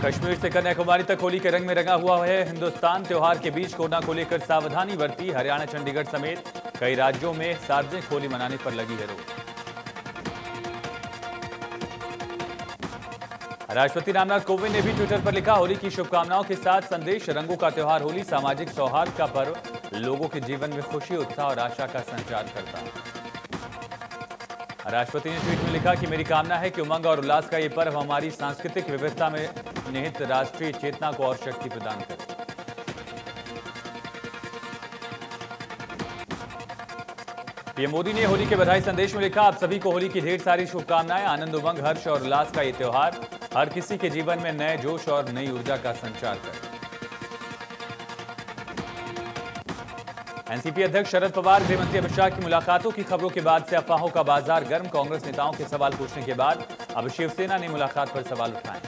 कश्मीर से कन्याकुमारी तक होली के रंग में रंगा हुआ है हिंदुस्तान। त्योहार के बीच कोरोना को लेकर सावधानी बरती। हरियाणा, चंडीगढ़ समेत कई राज्यों में सार्वजनिक होली मनाने पर लगी है रोक। राष्ट्रपति रामनाथ कोविंद ने भी ट्विटर पर लिखा, होली की शुभकामनाओं के साथ संदेश। रंगों का त्योहार होली सामाजिक सौहार्द का पर्व, लोगों के जीवन में खुशी, उत्साह और आशा का संचार करता है। राष्ट्रपति ने ट्वीट में लिखा कि मेरी कामना है कि उमंग और उल्लास का ये पर्व हमारी सांस्कृतिक विविधता में निहित राष्ट्रीय चेतना को और शक्ति प्रदान करे। पीएम मोदी ने होली के बधाई संदेश में लिखा, आप सभी को होली की ढेर सारी शुभकामनाएं। आनंद, उमंग, हर्ष और उल्लास का ये त्योहार हर किसी के जीवन में नए जोश और नई ऊर्जा का संचार करे। एनसीपी अध्यक्ष शरद पवार, गृह मंत्री अमित शाह की मुलाकातों की खबरों के बाद से अफवाहों का बाजार गर्म। कांग्रेस नेताओं के सवाल पूछने के बाद अब शिवसेना ने मुलाकात पर सवाल उठाए।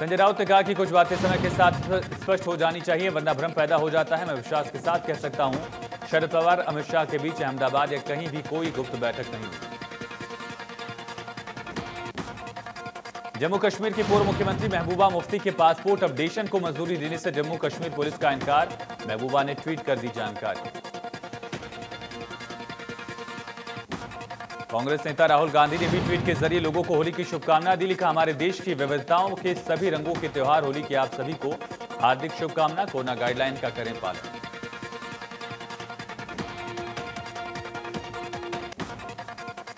संजय राउत ने कहा कि कुछ बातें समय के साथ स्पष्ट हो जानी चाहिए, वरना भ्रम पैदा हो जाता है। मैं विश्वास के साथ कह सकता हूं, शरद पवार अमित शाह के बीच अहमदाबाद या कहीं भी कोई गुप्त बैठक नहीं हुई। जम्मू कश्मीर की पूर्व मुख्यमंत्री महबूबा मुफ्ती के पासपोर्ट अपडेशन को मंजूरी देने से जम्मू कश्मीर पुलिस का इनकार। महबूबा ने ट्वीट कर दी जानकारी। कांग्रेस नेता राहुल गांधी ने भी ट्वीट के जरिए लोगों को होली की शुभकामना दी। लिखा, हमारे देश की विविधताओं के सभी रंगों के त्योहार होली की आप सभी को हार्दिक शुभकामना। कोरोना गाइडलाइन का करें पालन।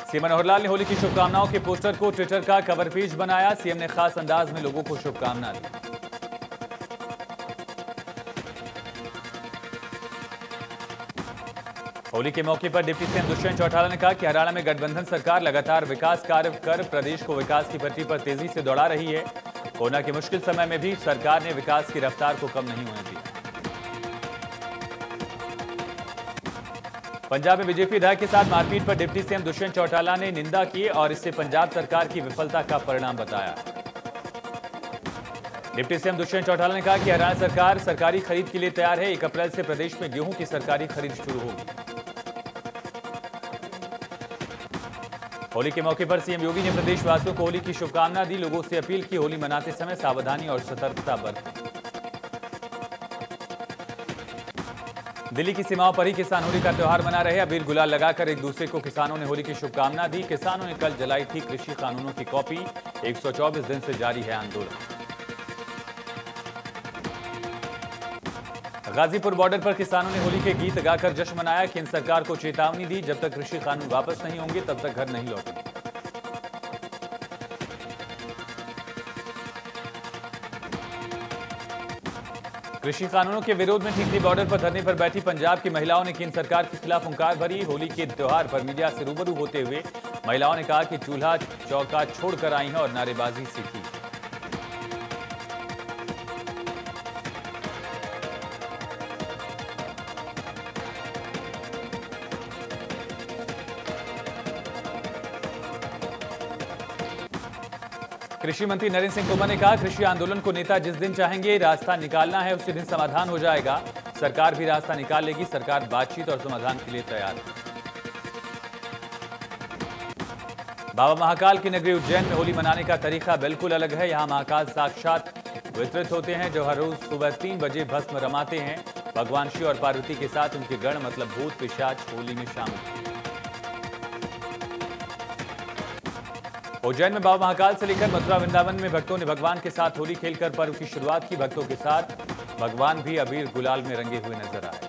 सीएम मनोहर लाल ने होली की शुभकामनाओं के पोस्टर को ट्विटर का कवर पेज बनाया। सीएम ने खास अंदाज में लोगों को शुभकामना दी। होली के मौके पर डिप्टी सीएम दुष्यंत चौटाला ने कहा कि हरियाणा में गठबंधन सरकार लगातार विकास कार्य कर प्रदेश को विकास की पटरी पर तेजी से दौड़ा रही है। कोरोना के मुश्किल समय में भी सरकार ने विकास की रफ्तार को कम नहीं होने दिया। पंजाब में बीजेपी विधायक के साथ मारपीट पर डिप्टी सीएम दुष्यंत चौटाला ने निंदा की और इसे पंजाब सरकार की विफलता का परिणाम बताया। डिप्टी सीएम दुष्यंत चौटाला ने कहा कि हरियाणा सरकार सरकारी खरीद के लिए तैयार है। 1 अप्रैल से प्रदेश में गेहूं की सरकारी खरीद शुरू होगी। होली के मौके पर सीएम योगी ने प्रदेशवासियों को होली की शुभकामना दी। लोगों से अपील की, होली मनाते समय सावधानी और सतर्कता बरतें। दिल्ली की सीमाओं पर ही किसान होली का त्योहार मना रहे। अबीर गुलाल लगाकर एक दूसरे को किसानों ने होली की शुभकामना दी। किसानों ने कल जलाई थी कृषि कानूनों की कॉपी। 124 दिन से जारी है आंदोलन। गाजीपुर बॉर्डर पर किसानों ने होली के गीत गाकर जश्न मनाया। केंद्र सरकार को चेतावनी दी, जब तक कृषि कानून वापस नहीं होंगे तब तक घर नहीं लौटेंगे। कृषि कानूनों के विरोध में ठीकरी बॉर्डर पर धरने पर बैठी पंजाब की महिलाओं ने केंद्र सरकार के खिलाफ हुंकार भरी। होली के त्योहार पर मीडिया से रूबरू होते हुए महिलाओं ने कहा कि चूल्हा चौका छोड़कर आई हैं और नारेबाजी सीखी। कृषि मंत्री नरेंद्र सिंह तोमर ने कहा, कृषि आंदोलन को नेता जिस दिन चाहेंगे रास्ता निकालना है, उसी दिन समाधान हो जाएगा। सरकार भी रास्ता निकाल लेगी। सरकार बातचीत और समाधान के लिए तैयार है। बाबा महाकाल की नगरी उज्जैन में होली मनाने का तरीका बिल्कुल अलग है। यहां महाकाल साक्षात वितरित होते हैं, जो हर रोज सुबह 3 बजे भस्म रमाते हैं। भगवान शिव और पार्वती के साथ उनके गण मतलब भूत पिशाच होली में शामिल। उज्जैन में बाबा महाकाल से लेकर मथुरा वृंदावन में भक्तों ने भगवान के साथ होली खेलकर पर्व की शुरुआत की। भक्तों के साथ भगवान भी अबीर गुलाल में रंगे हुए नजर आए।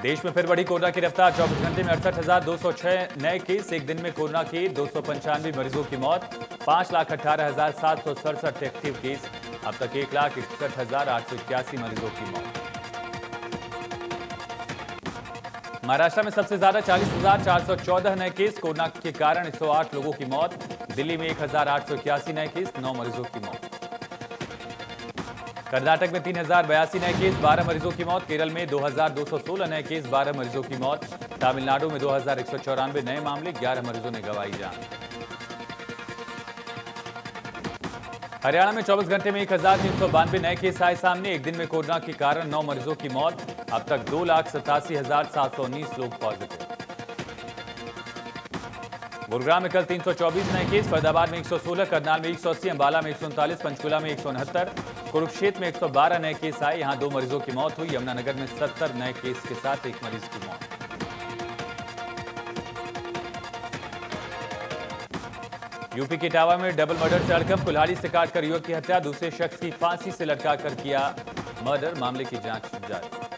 देश में फिर बढ़ी कोरोना की रफ्तार। 24 घंटे में 68,206 नए केस। एक दिन में कोरोना के 295 मरीजों की मौत। 5,18,767 एक्टिव केस। अब तक 1,61,881 मरीजों की मौत। महाराष्ट्र में सबसे ज्यादा 40,414 नए केस। कोरोना के कारण 108 लोगों की मौत। दिल्ली में 1,881 नए केस, 9 मरीजों की मौत। कर्नाटक में 3,082 नए केस, 12 मरीजों की मौत। केरल में 2,216 नए केस, 12 मरीजों की मौत। तमिलनाडु में 2,194 नए मामले, 11 मरीजों ने गंवाई जान। हरियाणा में 24 घंटे में 1,392 नए केस आए सामने। एक दिन में कोरोना के कारण 9 मरीजों की मौत। अब तक 2,87,719 लोग पॉजिटिव। गुरुग्राम में कल 324 नए केस, फरीदाबाद में 116, करनाल में 180, अंबाला में 139, पंचकुला में 169, कुरुक्षेत्र में 112 नए केस आए। यहां 2 मरीजों की मौत हुई। यमुनानगर में 70 नए केस के साथ 1 मरीज की मौत। यूपी के इटावा में डबल मर्डर से हड़कंप, कुल्हाड़ी से काटकर युवक की हत्या, दूसरे शख्स की फांसी से लटकाकर किया मर्डर। मामले की जांच जारी।